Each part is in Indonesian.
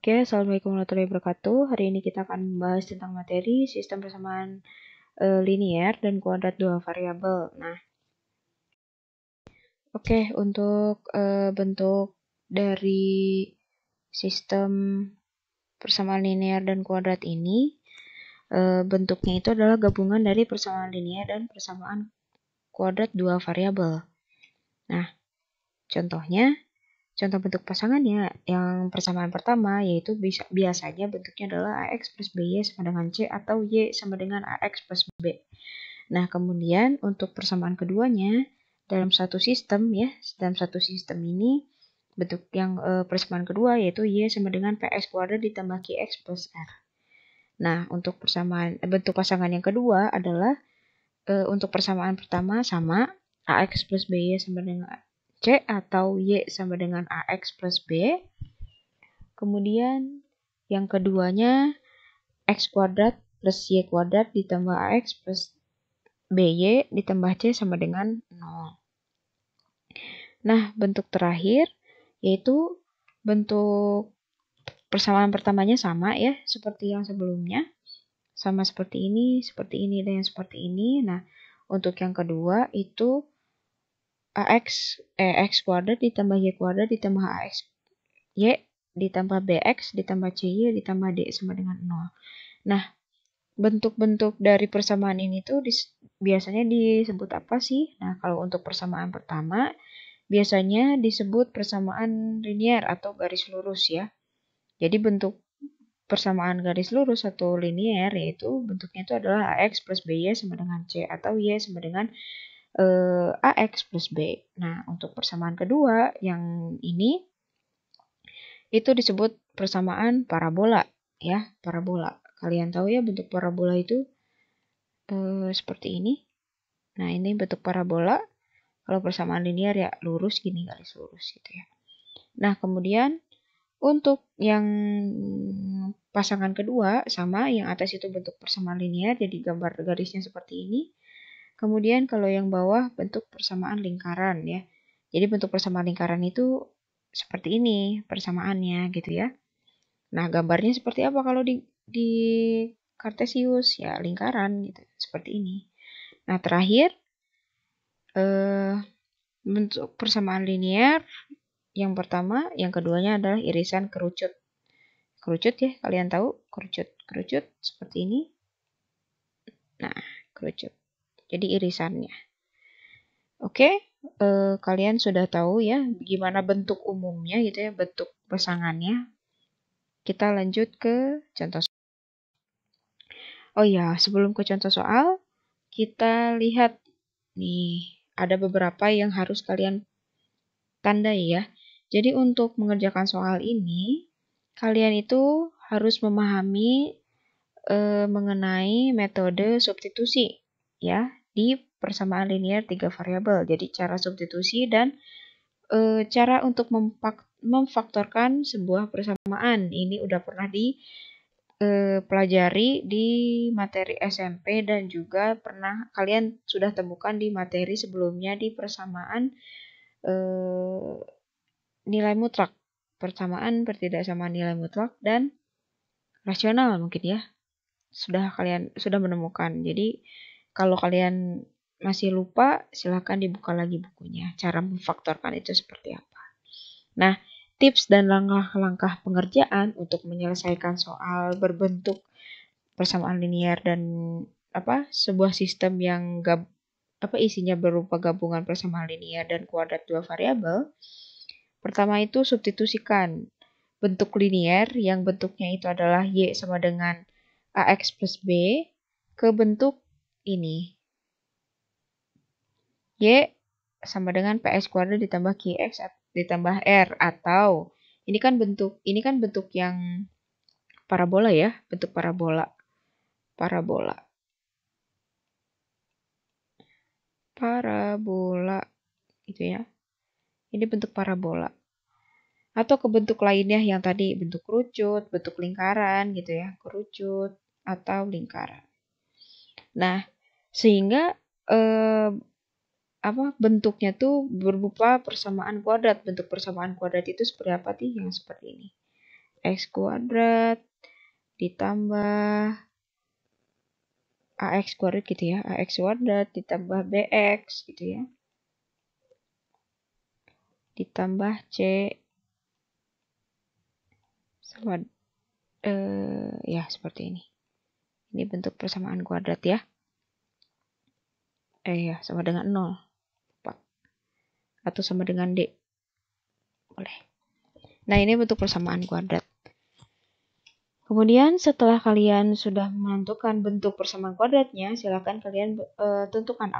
Oke, assalamualaikum warahmatullahi wabarakatuh. Hari ini kita akan membahas tentang materi sistem persamaan linear dan kuadrat dua variabel. Nah, oke, untuk bentuk dari sistem persamaan linear dan kuadrat ini, bentuknya itu adalah gabungan dari persamaan linear dan persamaan kuadrat dua variabel. Nah, contoh bentuk pasangannya, yang persamaan pertama yaitu biasanya bentuknya adalah AX plus BY sama dengan C atau Y sama dengan AX plus B. Nah, kemudian untuk persamaan keduanya dalam satu sistem ini bentuk yang persamaan kedua yaitu Y sama dengan PX kuadrat ditambah QX plus R. Nah, untuk bentuk pasangan yang kedua adalah untuk persamaan pertama sama AX plus BY sama dengan C atau Y sama dengan AX plus B. Kemudian yang keduanya X kuadrat plus Y kuadrat ditambah AX plus BY ditambah C sama dengan 0. Nah, bentuk terakhir yaitu bentuk persamaan pertamanya sama ya, seperti yang sebelumnya. Sama seperti ini, dan seperti ini. Nah, untuk yang kedua itu X kuadrat ditambah Y kuadrat ditambah AX Y ditambah BX ditambah CY ditambah D sama dengan 0. Nah, bentuk-bentuk dari persamaan ini tuh biasanya disebut apa sih? Nah, kalau untuk persamaan pertama biasanya disebut persamaan linear atau garis lurus ya. Jadi bentuk persamaan garis lurus atau linear yaitu bentuknya itu adalah AX plus BY sama dengan C atau Y sama dengan AX plus B. Nah, untuk persamaan kedua yang ini itu disebut persamaan parabola ya, parabola. Kalian tahu ya bentuk parabola itu seperti ini. Nah, ini bentuk parabola. Kalau persamaan linear ya lurus gini, garis lurus gitu ya. Nah, kemudian untuk yang pasangan kedua sama yang atas itu bentuk persamaan linear jadi gambar garisnya seperti ini. Kemudian kalau yang bawah bentuk persamaan lingkaran ya. Jadi bentuk persamaan lingkaran itu seperti ini persamaannya gitu ya. Nah, gambarnya seperti apa kalau di Kartesius ya lingkaran gitu, seperti ini. Nah, terakhir bentuk persamaan linear yang pertama, yang keduanya adalah irisan kerucut. Kerucut ya, kalian tahu kerucut seperti ini. Nah, kerucut. Jadi irisannya. Oke, kalian sudah tahu ya gimana bentuk umumnya gitu ya, bentuk pasangannya. Kita lanjut ke contoh. Oh ya, sebelum ke contoh soal, kita lihat nih, ada beberapa yang harus kalian tandai ya. Jadi untuk mengerjakan soal ini, kalian itu harus memahami mengenai metode substitusi ya di persamaan linear 3 variabel. Jadi cara substitusi dan cara untuk memfaktorkan sebuah persamaan. Ini udah pernah dipelajari di materi SMP dan juga pernah kalian sudah temukan di materi sebelumnya di persamaan nilai mutlak. Persamaan pertidaksamaan nilai mutlak dan rasional mungkin ya. Kalian sudah menemukan. Jadi kalau kalian masih lupa, silahkan dibuka lagi bukunya. Cara memfaktorkan itu seperti apa. Nah, tips dan langkah-langkah pengerjaan untuk menyelesaikan soal berbentuk persamaan linear dan sebuah sistem yang isinya berupa gabungan persamaan linear dan kuadrat dua variabel. Pertama itu substitusikan bentuk linear yang bentuknya itu adalah Y sama dengan AX plus B ke bentuk ini. Y sama dengan PS kuadrat ditambah QX ditambah R atau ini kan bentuk yang parabola ya, bentuk parabola. Parabola gitu ya. Ini bentuk parabola. Atau ke bentuk lainnya yang tadi bentuk kerucut, bentuk lingkaran gitu ya, kerucut atau lingkaran. Nah, sehingga bentuknya tuh berupa persamaan kuadrat. Bentuk persamaan kuadrat itu seperti apa sih? Yang seperti ini. X kuadrat ditambah AX kuadrat gitu ya. AX kuadrat ditambah BX gitu ya. Ditambah C sama ya seperti ini. Ini bentuk persamaan kuadrat ya. Ya sama dengan 0. Atau sama dengan D. Boleh. Nah, ini bentuk persamaan kuadrat. Kemudian setelah kalian sudah menentukan bentuk persamaan kuadratnya, silakan kalian tentukan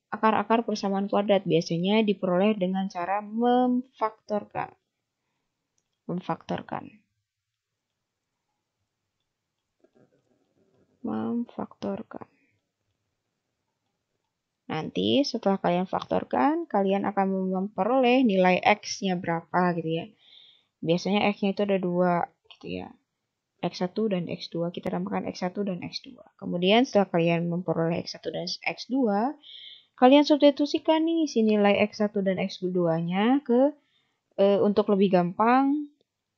akar-akar persamaan kuadrat. Biasanya diperoleh dengan cara memfaktorkan. Memfaktorkan. Nanti setelah kalian faktorkan, kalian akan memperoleh nilai X-nya berapa gitu ya. Biasanya X-nya itu ada 2 gitu ya. X1 dan X2, kita namakan X1 dan X2. Kemudian setelah kalian memperoleh X1 dan X2, kalian substitusikan nih si nilai X1 dan X2-nya ke untuk lebih gampang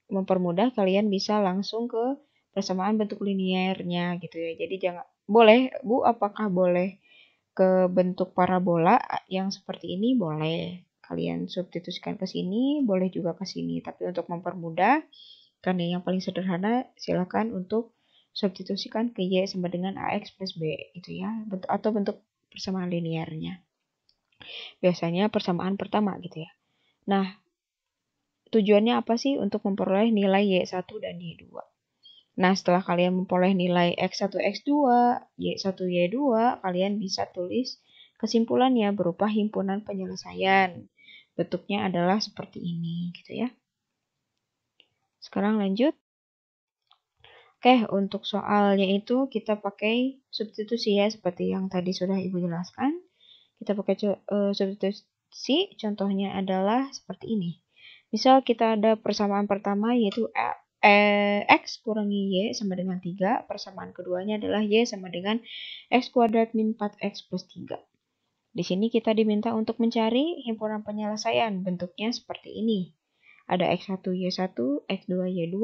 mempermudah, kalian bisa langsung ke persamaan bentuk linearnya gitu ya. Jadi jangan boleh, Bu, apakah boleh ke bentuk parabola yang seperti ini? Boleh. Kalian substitusikan ke sini, boleh juga ke sini. Tapi untuk mempermudah, karena yang paling sederhana, silakan untuk substitusikan ke Y sama dengan AX plus B itu ya, atau bentuk persamaan linearnya. Biasanya persamaan pertama gitu ya. Nah, tujuannya apa sih? Untuk memperoleh nilai Y1 dan Y2. Nah, setelah kalian memperoleh nilai X1, X2, Y1, Y2, kalian bisa tulis kesimpulannya berupa himpunan penyelesaian. Bentuknya adalah seperti ini gitu ya. Sekarang lanjut. Oke, untuk soalnya itu kita pakai substitusi ya, seperti yang tadi sudah Ibu jelaskan. Kita pakai substitusi, contohnya adalah seperti ini. Misal kita ada persamaan pertama yaitu X kurangi Y sama dengan 3. Persamaan keduanya adalah Y sama dengan X kuadrat min 4X plus 3. Di sini kita diminta untuk mencari himpunan penyelesaian. Bentuknya seperti ini. Ada X1, Y1, X2, Y2.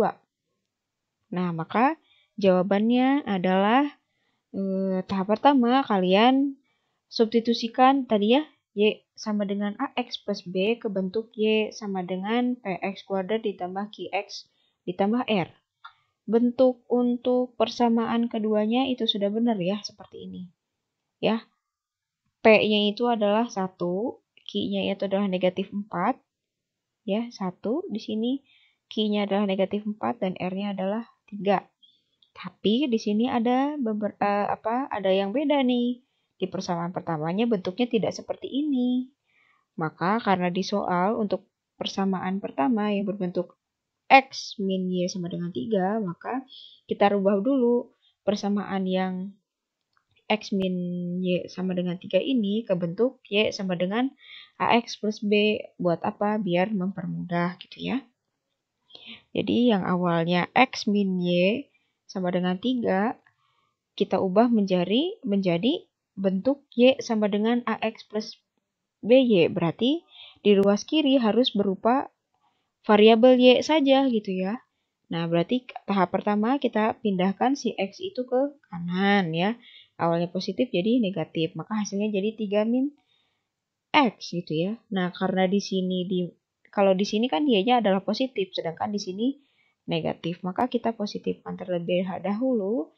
Nah, maka jawabannya adalah tahap pertama kalian substitusikan tadi ya, Y sama dengan AX plus B ke bentuk Y sama dengan PX kuadrat ditambah QX ditambah R. Bentuk untuk persamaan keduanya itu sudah benar ya, seperti ini. Ya, P-nya itu adalah 1, Q-nya itu adalah negatif 4. Ya, 1 di sini. Q-nya adalah negatif 4 dan R-nya adalah 3. Tapi di sini ada ada yang beda nih. Di persamaan pertamanya bentuknya tidak seperti ini. Maka karena di soal untuk persamaan pertama yang berbentuk X min Y sama dengan 3, maka kita rubah dulu persamaan yang X min Y sama dengan 3 ini ke bentuk Y sama dengan AX plus B. Buat apa? Biar mempermudah gitu ya. Jadi yang awalnya X min Y sama dengan 3, kita ubah menjadi bentuk Y sama dengan AX plus BY. Berarti di ruas kiri harus berupa variabel Y saja gitu ya. Nah, berarti tahap pertama kita pindahkan si X itu ke kanan ya. Awalnya positif jadi negatif, maka hasilnya jadi 3 min X gitu ya. Nah, karena di sini kalau di sini kan Y-nya adalah positif, sedangkan di sini negatif, maka kita positifkan terlebih dahulu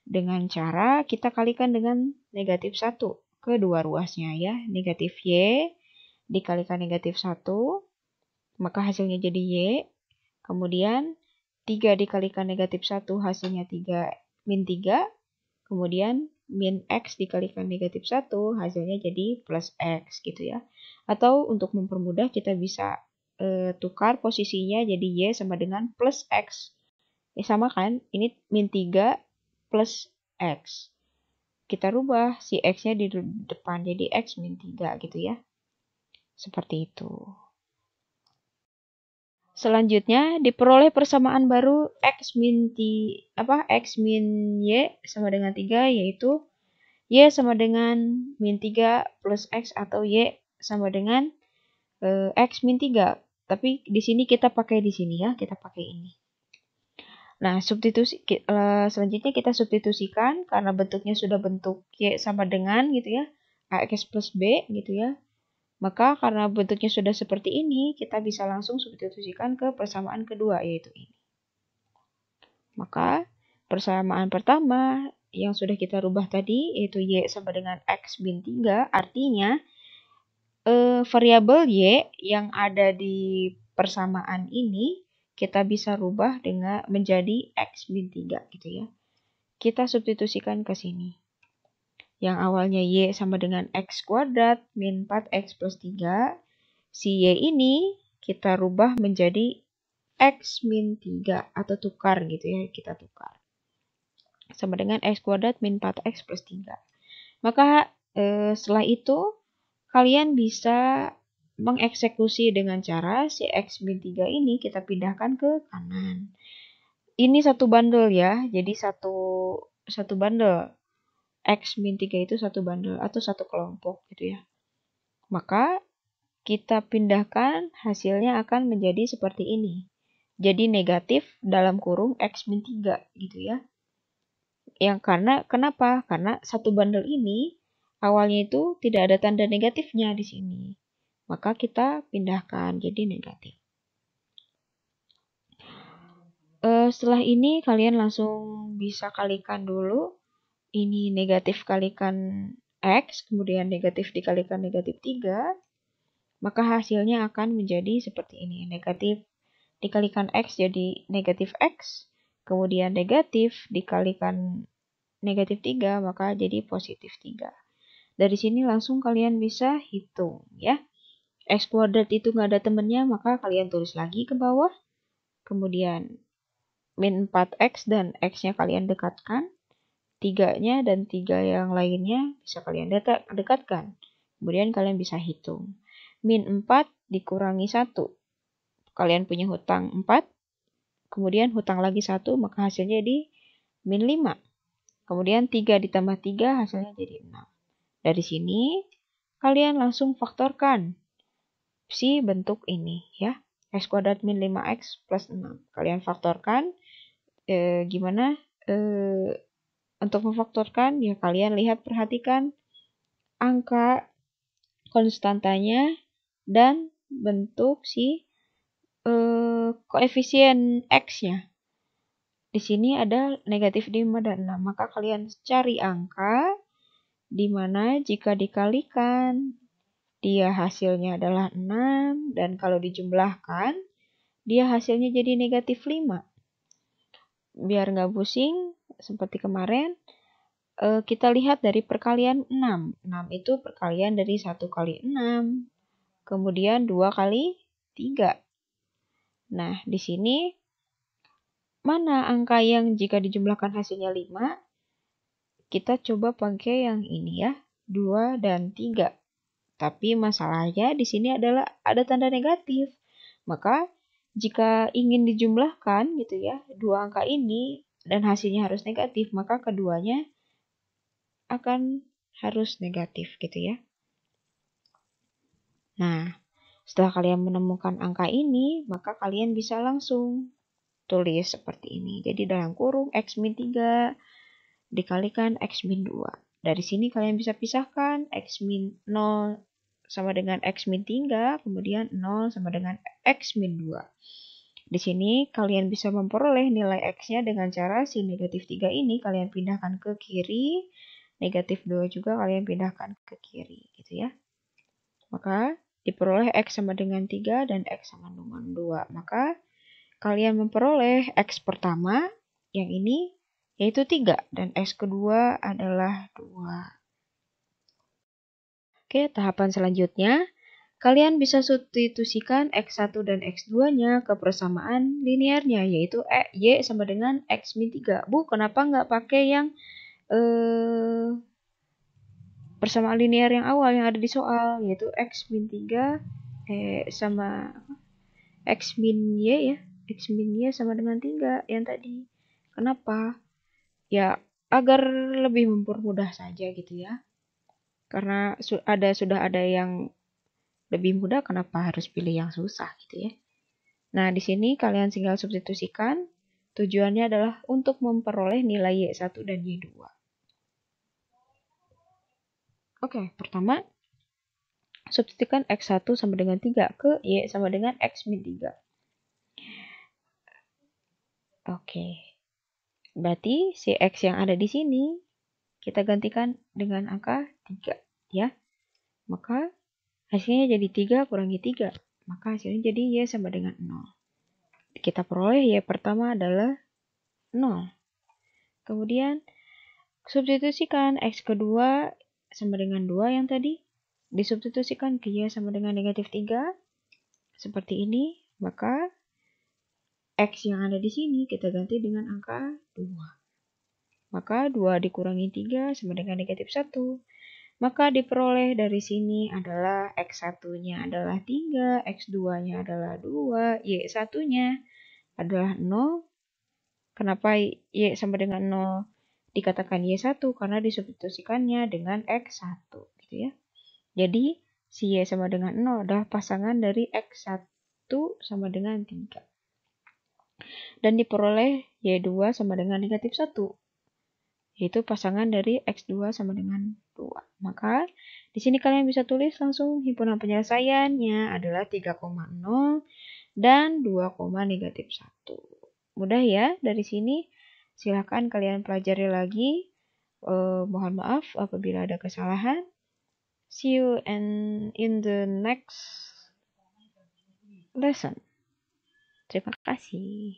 dengan cara kita kalikan dengan negatif 1 kedua ruasnya ya. Negatif Y dikalikan negatif 1, maka hasilnya jadi Y. Kemudian 3 dikalikan negatif 1 hasilnya min 3. Kemudian min X dikalikan negatif 1 hasilnya jadi plus X gitu ya. Atau untuk mempermudah kita bisa tukar posisinya jadi Y sama dengan plus X. Sama kan? Ini min 3 plus X. Kita rubah si X-nya di depan jadi X min 3 gitu ya. Seperti itu. Selanjutnya diperoleh persamaan baru X min Y sama dengan 3 yaitu Y sama dengan min 3 plus X atau Y sama dengan X min 3. Tapi di sini kita pakai di sini ya, kita pakai ini. Nah, selanjutnya kita substitusikan karena bentuknya sudah bentuk Y sama dengan gitu ya, AX plus B gitu ya. Maka karena bentuknya sudah seperti ini, kita bisa langsung substitusikan ke persamaan kedua, yaitu ini. Maka persamaan pertama yang sudah kita rubah tadi, yaitu Y sama dengan X min 3, artinya variabel Y yang ada di persamaan ini kita bisa rubah dengan menjadi X min 3 gitu ya. Kita substitusikan ke sini. Yang awalnya Y sama dengan X kuadrat min 4X plus 3. Si Y ini kita rubah menjadi X min 3 atau tukar gitu ya. Kita tukar. Sama dengan X kuadrat min 4X plus 3. Maka setelah itu kalian bisa mengeksekusi dengan cara si X min 3 ini kita pindahkan ke kanan. Ini satu bundle ya. Jadi satu bundle. X min 3 itu satu bundle atau satu kelompok gitu ya. Maka kita pindahkan hasilnya akan menjadi seperti ini. Jadi negatif dalam kurung X min 3 gitu ya. Yang kenapa? Karena satu bundle ini awalnya itu tidak ada tanda negatifnya di sini. Maka kita pindahkan jadi negatif. Setelah ini kalian langsung bisa kalikan dulu. Ini negatif kalikan X, kemudian negatif dikalikan negatif 3, maka hasilnya akan menjadi seperti ini. Negatif dikalikan X jadi negatif X, kemudian negatif dikalikan negatif 3, maka jadi positif 3. Dari sini langsung kalian bisa hitung ya. X kuadrat itu nggak ada temennya, maka kalian tulis lagi ke bawah. Kemudian min 4X dan X-nya kalian dekatkan. 3-nya dan 3 yang lainnya bisa kalian dekatkan. Kemudian kalian bisa hitung. Min 4 dikurangi 1. Kalian punya hutang 4. Kemudian hutang lagi 1, maka hasilnya jadi min 5. Kemudian 3 ditambah 3 hasilnya jadi 6. Dari sini kalian langsung faktorkan si bentuk ini ya. X kuadrat min 5X plus 6. Kalian faktorkan. Gimana? Untuk memfaktorkan, ya kalian perhatikan angka konstantanya dan bentuk si koefisien X-nya. Di sini ada negatif 5 dan 6. Maka kalian cari angka di mana jika dikalikan, dia hasilnya adalah 6. Dan kalau dijumlahkan, dia hasilnya jadi negatif 5. Biar nggak pusing, seperti kemarin, kita lihat dari perkalian 6. 6 itu perkalian dari 1 kali 6. Kemudian 2 kali 3. Nah, di sini mana angka yang jika dijumlahkan hasilnya 5? Kita coba pakai yang ini ya, 2 dan 3. Tapi masalahnya di sini adalah ada tanda negatif. Maka jika ingin dijumlahkan gitu ya, dua angka ini dan hasilnya harus negatif, maka keduanya akan harus negatif gitu ya. Nah, setelah kalian menemukan angka ini, maka kalian bisa langsung tulis seperti ini. Jadi dalam kurung X min 3 dikalikan X min 2. Dari sini kalian bisa pisahkan X min 0 sama dengan X min 3, kemudian 0 sama dengan X min 2. Di sini kalian bisa memperoleh nilai X-nya dengan cara si negatif 3 ini kalian pindahkan ke kiri, negatif 2 juga kalian pindahkan ke kiri gitu ya. Maka diperoleh X sama dengan 3 dan X sama dengan 2. Maka kalian memperoleh X pertama yang ini yaitu 3 dan X kedua adalah 2. Oke, tahapan selanjutnya kalian bisa substitusikan X1 dan X2-nya ke persamaan linearnya, yaitu Y sama dengan X min 3. Bu, kenapa nggak pakai yang persamaan linear yang awal yang ada di soal, yaitu X min 3 sama X min Y ya. X min Y sama dengan 3 yang tadi. Kenapa? Ya, agar lebih mempermudah saja gitu ya. Karena sudah ada yang lebih mudah, kenapa harus pilih yang susah gitu ya. Nah, di sini kalian tinggal substitusikan Tujuannya adalah untuk memperoleh nilai Y1 dan Y2. Oke, pertama, substitusikan X1 sama dengan 3 ke Y sama dengan X min 3. Oke, berarti si X yang ada di sini kita gantikan dengan angka 3, ya. Maka hasilnya jadi 3 kurangi 3. Maka hasilnya jadi Y sama dengan 0. Kita peroleh Y pertama adalah 0. Kemudian, substitusikan X kedua sama dengan 2 yang tadi. Disubstitusikan ke Y sama dengan negatif 3. Seperti ini. Maka X yang ada di sini kita ganti dengan angka 2. Maka 2 dikurangi 3 sama dengan negatif 1. Maka diperoleh dari sini adalah X1-nya adalah 3, X2-nya adalah 2, Y1-nya adalah 0. Kenapa Y sama dengan 0 dikatakan Y1? Karena disubstitusikannya dengan X1. Gitu ya. Jadi, si Y sama dengan 0 adalah pasangan dari X1 sama dengan 3. Dan diperoleh Y2 sama dengan negatif 1. Yaitu pasangan dari X2 sama dengan 2. Maka di sini kalian bisa tulis langsung himpunan penyelesaiannya adalah 3,0 dan 2, negatif 1. Mudah ya dari sini. Silakan kalian pelajari lagi. Mohon maaf apabila ada kesalahan. See you in the next lesson. Terima kasih.